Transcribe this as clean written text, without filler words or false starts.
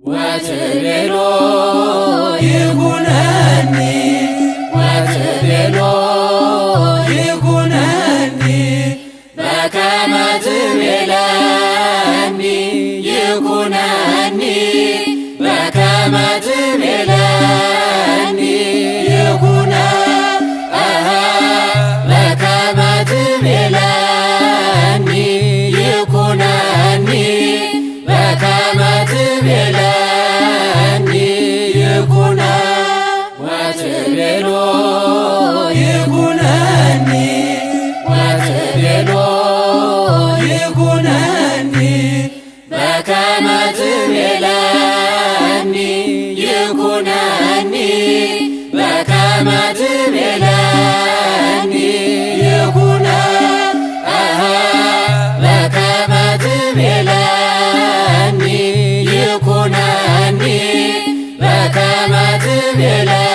ወትቤሎ ይኩነኒ ወትቤሎ ይኩነኒ በከመ ትቤለኒ ይኩነኒ በከመ ትቤለኒ ይኩነ በከመ ትቤለኒ ይኩነኒ በከመ ትቤለኒ ይኩነ ወትቤሎ ይኩነኒ ወትቤሎ ይኩነኒ በከመ ትቤለኒ ይኩነኒ በከመ ትቤለኒ ይኩነ በከመ ትቤለኒ ይኩነኒ በከመ ትቤለኒ